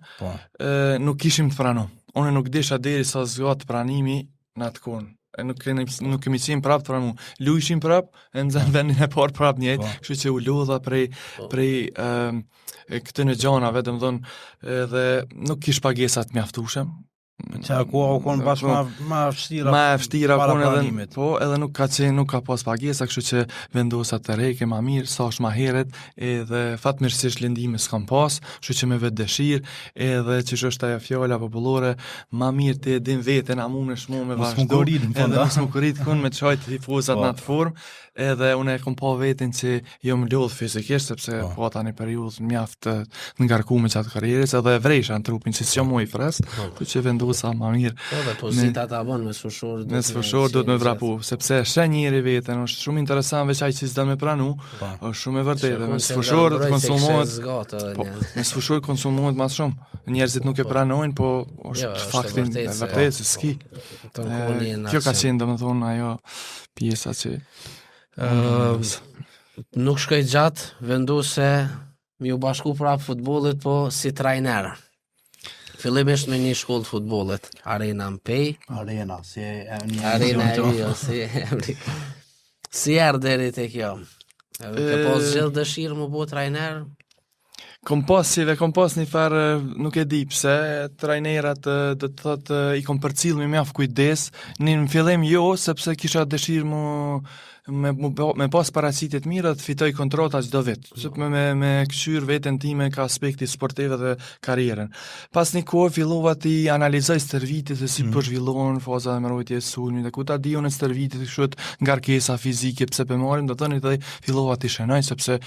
nuk kishim të pranom. Unë nuk desha deri sa zgatë pranimi në atë konë. Nuk kemi qenë prap të pramu. Lujshim prap, e në zënë vendin e parë prap njëjtë, kështu që u lodha prej këtë në gjanave, dhe më dhënë, dhe nuk kish pagesat mjaftushëm. Që ku o konë bashkë ma fështira para pranimit. Po, edhe nuk ka pas pagesa, kështu që vendosa të reke ma mirë, sa është ma heret, edhe fatmirësisht lëndime s'kam pas, kështu që me vetë dëshirë, edhe që është ajo fjalla popullore, ma mirë të edhin veten, a mu me shmu me vazhdo, edhe mos më kurit kun me qajtë tifozat në atë formë, edhe unë e kom pa vetin që jo më lodhë fizikisht, sepse po ta një periudhë mjaft të ngarkume që atë karrierës, edhe vresha në trupin që s'jo mu i fres, që vendosa ma mirë. Po si ta bon me sfushor, do të me vrapu, sepse shë njëri veten, është shumë interesant veç ai që s'da me pranu, është shumë e vërtetë, me sfushor konsumohet mas shumë. Njerëzit nuk e pranojnë, po është faktin e vërtetë se s'ki. Kjo ka qenë domethënë ajo pjesa që nuk shkoj gjatë, vendose mi u bashku prap futbollit, po si trajner. Fillimisht me një shkollë të futbollit, Arena Mpej. Arena, si emri. Si deri te kjo. Ke pas gjithë dëshirë më bo trajner? Kom pas një farë, nuk e di pse, trajnerat dhe të thotë i kom përcil me mjaf kujdes, në fillim jo, sepse kisha dëshirë me pas paraqitet mira të fitoj kontrata çdo vit, me këshyr veten time ka aspekti sportiv dhe karrierën. Pas një kohë fillova të analizoj stërvitit se si po zhvillohen faza e mbrojtjes sulmit, ku ta diun e stërvitit kështu ngarkesa fizike pse po marrim, do thoni të fillova të shënoj sepse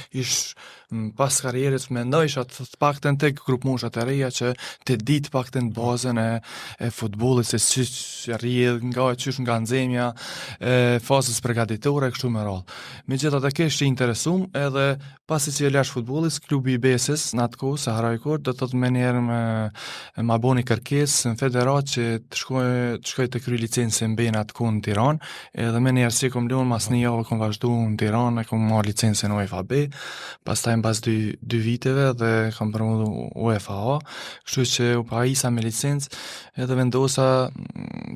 pas karrierës mendoj të paktën tek grup moshat e reja që të ditë paktën bazën e futbollit se si rrjedh nga nxemja fazës përgatitore kështu me radhë. Megjithatë kesh që interesum edhe pasi që lash futbollit, klubi i Besës në atë kohë, sa haroj kur, do të thotë më njëherë më boni kërkesë në federat që të shkoj të kryej licencën B në atë kohë në Tiranë, edhe më njëherë si kom lënë mas një javë kom vazhduar në Tiranë, kom marrë licencën UEFA B, pastaj mbas dy viteve dhe kam promovuar UEFA A, kështu që u paisa me licencë edhe vendosa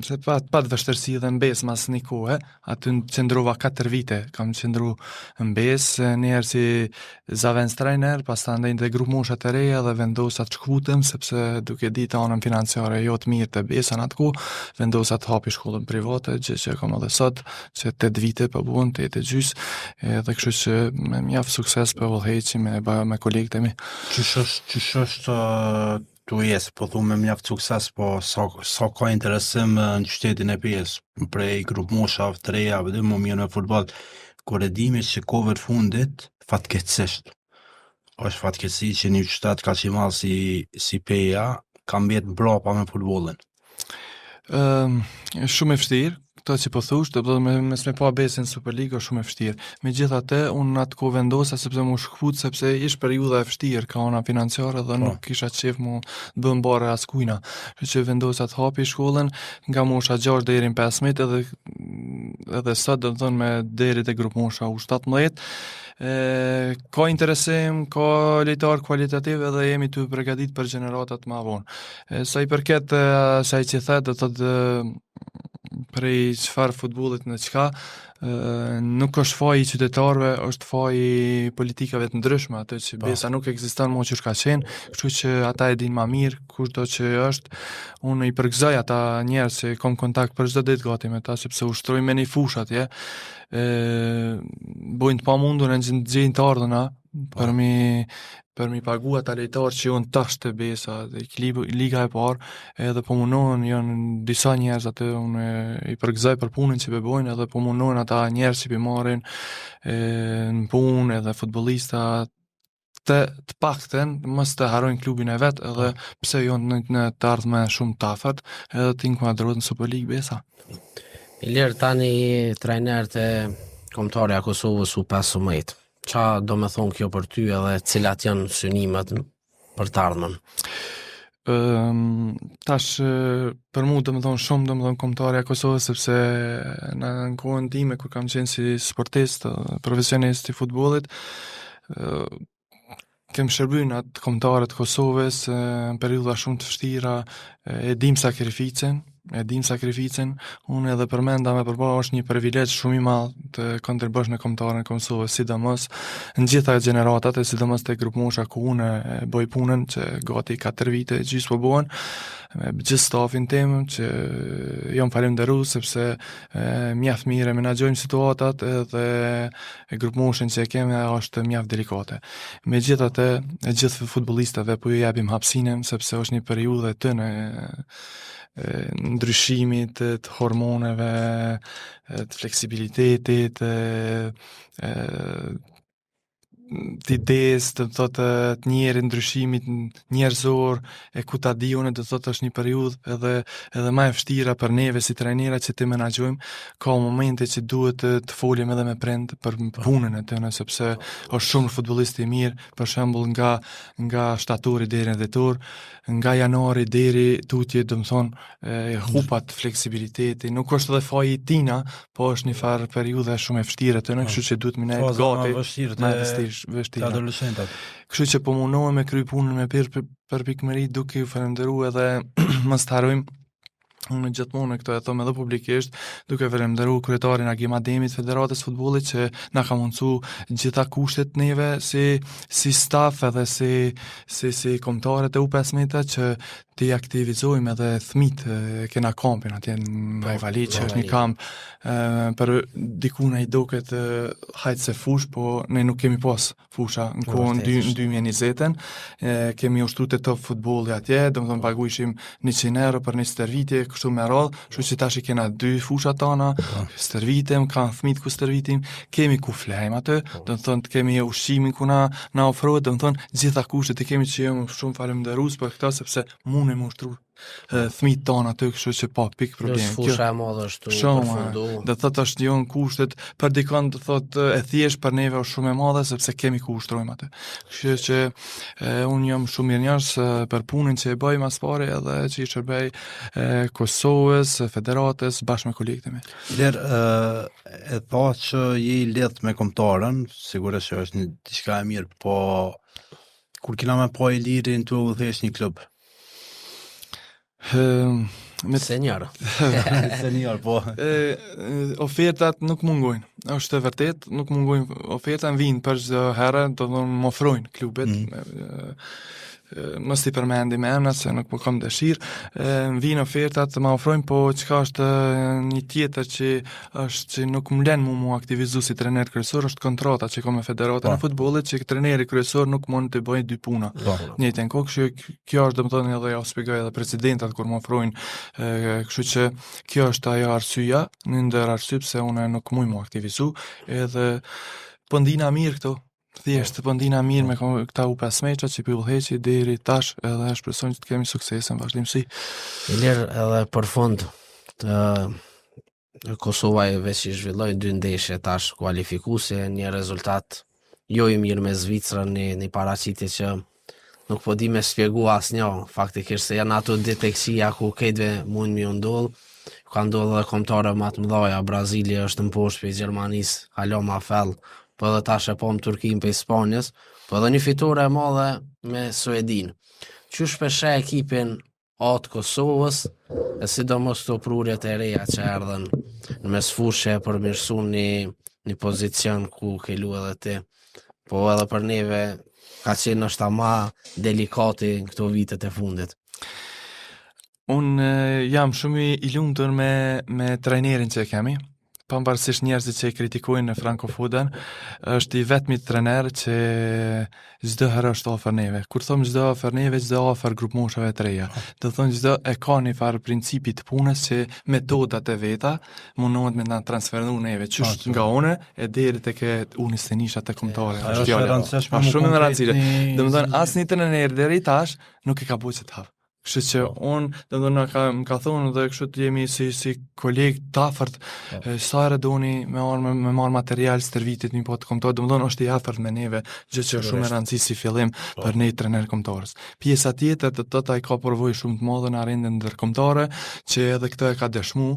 se pa vështirësi dhe në Besë mas një kohë, aty qëndrova 4 vite, kam qëndru në Besë, njëherë si zavens trajner, pastaj ndaj në grup moshat e reja dhe vendosa të shkputem, sepse duke ditë anën financiare jo të mirë të Besa në atë kohë, vendosa të hapi shkollën private, që kam edhe sot, që 8 vite për buën, 8 e gjys, dhe kështu që me mjaft sukses për vëllheqi me kolegët e mi. Qysh është tu jesë, po thu me mjaft sukses, po sa ka interesim në qytetin e pjesë, prej grup moshav të reja, dhe më mirë me futbol, kur e dimi që kohëve të fundit, fatkeqësisht. Është fatkeqësi që një qytet ka që malë si Peja, kam jetë mbrapa me futbollin? Shumë e vështirë, këto që po thush, do të thotë me s'me pa besin Superligë është shumë e vështirë. Megjithatë, unë atë kohë vendosa sepse më shkput sepse ishte periudha e vështirë, ka ona financiare dhe nuk kisha qef mu të bëm bare askujna. Kështu që vendosa të hapi shkollën nga mosha 6 deri në 15 edhe sot do të thonë me deri te grup mosha U17. Ka interesim, ka lojtar kualitativ edhe jemi të përgatit për gjeneratat më vonë. Sa i përket asaj që the, do thotë prej çfarë futbollit në çka, nuk është faji qytetarëve, është faji politikave të ndryshme, atë që besa nuk ekziston më që shka qenë, kështu që ata e din ma mirë, kushdo që është, unë i përgëzoj ata njerëz që kom kontakt për çdo ditë gati me ta, sepse ushtrojnë me një fush atje, bojnë të pamundur në gjejnë të ardhuna, për mi pagu ata lejtarë që janë tash të besa, liga e parë, edhe po munohen, janë disa njerëz atë, unë i përgëzoj për punën që bëjnë, edhe po munohen ata njerëz që marrin në punë, edhe futbollista të pakten, mos të harrojnë klubin e vet, edhe pse janë në të ardhme shumë tafët, edhe të inkuadrohet në Superligë besa. Ilir tani trajner të kombëtarja e Kosovës U15. Qa do me thonë kjo për ty edhe cilat janë synimet për të ardhmen? Tash për mu do me thonë shumë do me thonë kombëtarja e Kosovës sepse në kohën time kur kam qenë si sportist, profesionist i futbollit, kem shërby në atë kombëtarët Kosovës në periudha shumë të vështira, e dim sakrificën, unë edhe përmenda me përba është një privilegj shumë i madh të kontribosh në kombëtarën e Kosovës, sidomos në gjitha gjeneratat e sidomos te grup mosha ku unë boj punën që gati 4 vite gjys po bëhen, me gjithë stafin tim që jam falenderues sepse mjaft mirë menaxhojmë situatat edhe grup moshën që e kemi është mjaft delikate. Megjithatë, gjithë futbollistëve po ju japim hapësinën sepse është një periudhë të ndryshimit, të hormoneve, të fleksibilitetit, të idesë, të thotë të njerë ndryshimit njerëzor, e ku ta di unë, të thotë është një periudhë edhe ma e vështira për neve si trajnera që të menaxhojmë, ka momente që duhet të folim edhe me prind për punën e tëne, sepse është shumë futbollisti i mirë, për shembull nga shtatori deri në dhjetor, nga janari deri tutje, do të thonë hupat fleksibiliteti, nuk është edhe faji i tina, po është një farë periudhë shumë e vështirë tëne, kështu që duhet më nejtë gati. Të adolescentat. Kështu që po munohem me kry punën me për pikëmëri duke ju falënderuar edhe mos të harrojmë. Unë gjithmonë këto e them edhe publikisht, duke falënderuar kryetarin Agim Ademit Federatës Futbollit që na ka mundsu gjitha kushtet neve si staf edhe si kombëtarët e U15 që të aktivizojmë edhe fëmit kena kampin atje në Ajvali që është një kamp për dikuna i doket hajtë se fush, po ne nuk kemi pas fusha në kohën 2020-ën, kemi ushtru të top futbolli atje, do më thëmë paguishim 100 euro për një stërvitje, kështu me radhë, shu që tash i kena 2 fusha tana, stërvitem, kanë fëmit ku stërvitim, kemi ku flejmë atë, do më thëmë të kemi ushqimin ku na ofrohet, do më thëmë gjitha kushtet i kemi që jemi shumë falemderus për këta, sepse mune më ushtru fëmijët tonë aty, kështu që pa pikë problem. Plus fusha e madhe është përfundu. Do thotë është jon kushtet për dikon do thotë e thjesht për neve është shumë e madhe sepse kemi ku ushtrojmë atë. Kështu që unë jam shumë mirënjohës për punën që e bëj mas pari edhe që i shërbej Kosovës, Federatës bashkë me kolegët e mi. E tha që je i lidh me kombëtarën, sigurisht që është një diçka e mirë, po kur kena me pa Ilirin tu udhëhesh një klub? Senjor. Senjor, po. Ofertat nuk mungojnë. Është e vërtet, nuk mungojnë oferta, vinë për çdo herë, do të më ofrojnë klubet. Mos i përmendi me emra se nuk po kam dëshirë. Vinë ofertat më ofrojnë, po çka është një tjetër që nuk më lën mu aktivizu si trajner kryesor është kontrata që kam me Federatën e Futbollit, që trajneri kryesor nuk mund të bëjë 2 puna. Njëjtën kohë, kjo është domethënë edhe ja shpjegoj edhe presidentat kur më ofrojnë, kështu që kjo është ajo arsyeja, në ndër arsye pse unë nuk muj më aktivizu, edhe po ndina mirë këto. thjesht po ndina mirë me këta U5 meça që pi udhëheqi deri tash edhe shpresojmë që të kemi sukses në vazhdimsi. Ilir edhe për fund Kosova veç i zhvilloi 2 ndeshje tash kualifikuese, një rezultat jo i mirë me Zvicrën, një paraqitje që nuk po di me shpjegu asnjë, faktikisht se janë ato deteksia ku këtëve mund mi ndodh, ka ndodhur edhe kombëtare më të mëdha, Brazili është në poshtë pe Gjermanisë, alo ma fell, po edhe tash e pom Turqinë pe Spanjës, po edhe një fitore e madhe me Suedin. Qysh peshe ekipin atë Kosovës, e sidomos të prurjet e reja që erdhen në mesfushje për mirësu një pozicion ku ke lu edhe ti, po edhe për neve ka qenë është ma delikati në këto vitet e fundit. Unë jam shumë i lumtur me trajnerin që kemi, pavarësisht njerëzit që i kritikojnë në Franco Foden, është i vetmi trener që çdo herë është ofër neve. Kur thom çdo ofër neve, çdo ofër grup moshave të reja. Do thonë çdo e ka një farë principi të punës që metodat e veta mundohet me na transferu neve. Qysh nga une e deri tek unë nishat e kombëtare. Është shumë e rëndësishme. Domethënë asnjë trener deri tash nuk e ka bërë të havë. Kështu që unë, më ka thonë dhe kështu të jemi si kolegë të afërt, sa herë doni me marrë material stërvitit një po të kombëtar, domethënë është i afërt me neve, gjë që është shumë e rëndësishme si fillim për ne trener kombëtarës. Pjesa tjetër të tota i ka përvojë shumë të madhe në arendën ndërkombëtare, që edhe këtë e ka dëshmu,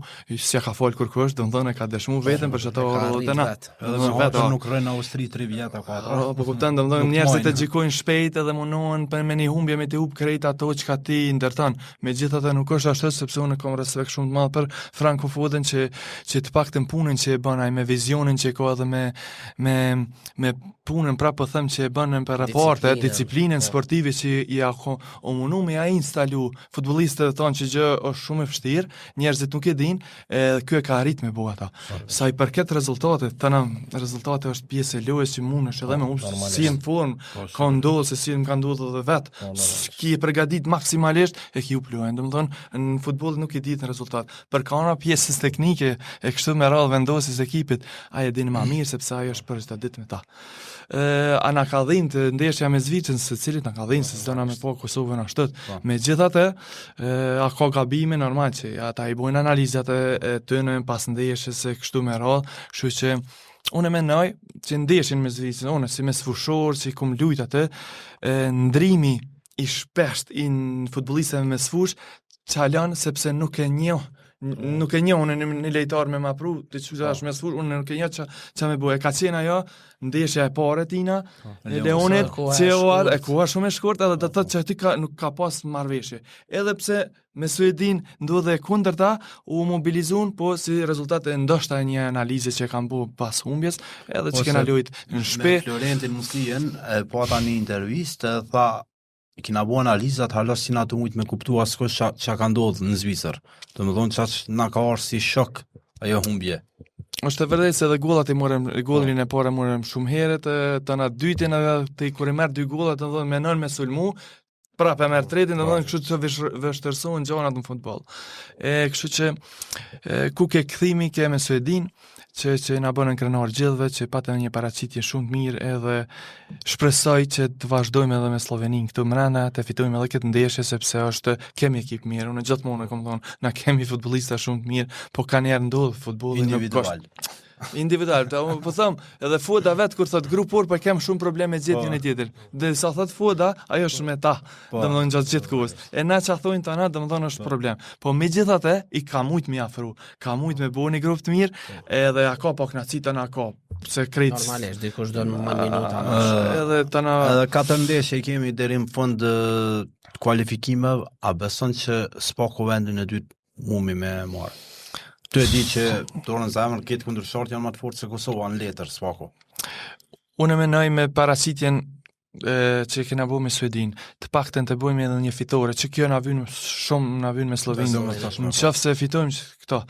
s'ja ka fol kurkush, domethënë e ka dëshmu vetëm për çato rrotëna. Edhe me vetë nuk rën në Austri 3 vjet apo 4. Po kupton, domethënë njerëzit e gjikojnë shpejt edhe mundohen me një humbje me të hub krejt ato çka ti ndërton. Megjithatë nuk është ashtu, sepse unë kam respekt shumë të madh për Franco Foden që të paktën punën që e bën ai, me vizionin që ka edhe me punën prapë po them që e bën për raporte, disiplinën sportive që ja o mundu me ai instalu futbollistët tonë që gjë është shumë e vështirë, njerëzit nuk e dinë, ky e ka arrit me bëu ata. Sa i përket rezultatet, rezultati është pjesë e lojës që mundesh edhe me si në formë, ka ndodhur se si më ka ndodhur edhe vet. Ki e përgatit maksimalisht e ki u plujnë, domethënë në futboll nuk i ditë në rezultat. Për kana pjesës teknike e kështu me radhë vendosis ekipit, ai e dinë më mirë sepse ai është për çdo ditë me ta. A na ka dhënë të ndeshja me Zvicrën, secilit na ka dhënë se s'dona me po Kosovën ashtu. Megjithatë, a ka gabime normal që ata i bojnë analizat e tyre pas ndeshjes e kështu me radhë, kështu që unë mendoj që ndeshin me Zvicrën, unë si mesfushor, si kum lujt atë, ndrimi i shpesht i futbollistëve me sfush çalan sepse nuk e njoh unë një lejtar me ma pru të që është me sfush, unë nuk e njoh që me bëhe. Ka qenë ajo ndeshja e pare tina e Leonit që e koha shumë e shkurt edhe të thëtë që ti nuk ka pas marrëveshje. Edhe pse me Suedin ndodhe kundër ta u mobilizun, po si rezultat e ndoshta një analize që kanë bu pas humbjes edhe që kena lujt në shpe. Me Florentin Muslien, po ata një intervistë, tha kina bo analizat, halos si na të mujtë me kuptu askush që ka ndodhë në Zvicër. Të më thonë që na ka arë si shok ajo humbje. Është e vërtetë se edhe gollat i morëm, golin e parë morëm shumë herët, të na dytin edhe të kur i merr 2 gollat, do të thonë me nën me sulmu, prapë merr tretin, do të thonë kështu të vështirësohen gjanat në futboll. Kështu që ku ke kthimi ke me Suedin, që na bënën krenar gjithëve, që patën një paraqitje shumë të mirë edhe shpresoj që të vazhdojmë edhe me Sloveninë këtu mbrana, të fitojmë edhe këtë ndeshje sepse kemi ekip mirë. Unë gjithmonë kam thonë, na kemi futbollista shumë të mirë, po kanë herë ndodh futbolli individual. Po them, edhe Foda vet kur thot grupor, po kem shumë probleme gjetë një tjetër. Dhe sa thot Foda, ajo është me ta. Domethënë gjatë gjithë kohës. E na ça thonë tani, domethënë është problem. Po megjithatë i ka shumë më afru. Ka shumë më bëni grup të mirë, edhe ja ka pak nacita na ka. Se krejt normalisht dikush do në minuta. Edhe tana edhe 4 ndeshje kemi deri në fund kualifikime, a beson që s'pako vendin e dytë mumi me marr? Të e di që dorën zemër këtë kundërshort janë më të fortë se Kosova në letër, s'pako. Unë mendoj me paraqitjen që kena bu me Suedin, të paktën të bujmë edhe një fitore, që kjo na vyn me Sloveninë. Në qoftë se fitojmë këto.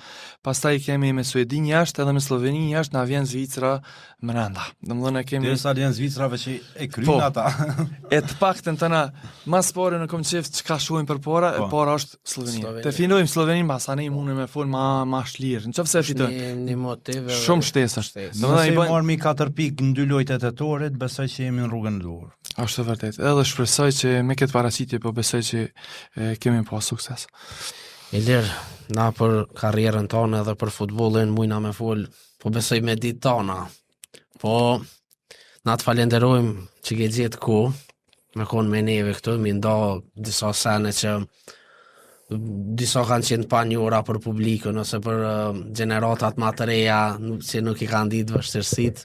Pastaj kemi me Suedin jashtë edhe me Sloveninë jashtë, na vjen Zvicra mrenda. Domethënë kemi Derisa janë Zvicrave që e kryin ata. E të paktën tëna mas pore në kom qef çka shohim përpara, e para është Slovenia. Të fillojmë Sloveninë, pastaj mundem me fol ma shlirë. Nëse fitojmë Një motiv shumë shtesë. Domethënë i marrmi 4 pikë në 2 lojtë e tetorit, besoj që jemi në rrugën e duhur. Është vërtet. Edhe shpresoj që me këtë paraqitje po besoj që kemi pas sukses. Ilir, na për karrierën tonë edhe për futbollin mujna me fol, po besoj me ditë tona. Po na të falenderojmë që ke gjetë ku me konë me neve këtu, mi nda disa sene që disa kanë qenë pa njëra për publikun ose për generatat më të reja që nuk i kanë ditë vështirësit,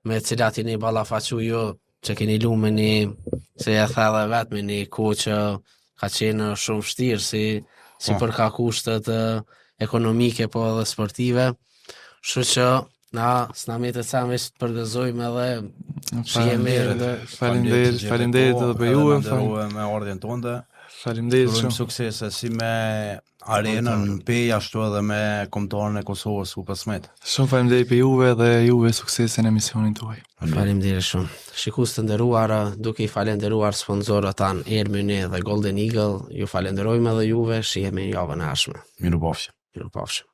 me cilat i një ballafaqu ju që keni lume një, se e the dhe vetë me një ku që ka qenë shumë vështirë si për ka kushtet ekonomike po edhe sportive, shu që na s'na me të camë të përgëzojmë edhe që jemi Faleminderit edhe për juve, me ardhjen tonë. Faleminderit Shumë shumë. suksese si me arenën në Pej ashtu edhe me kombëtarën e Kosovës U15. Shumë faleminderit për juve dhe juve suksese në emisionin tuaj. Faleminderit shumë. Shikues të nderuar, duke i falenderuar sponsorët tan Ermyni dhe Golden Eagle, ju falenderojmë edhe juve, shihemi javën e ardhshme. Mirupafshim. Mirupafshim.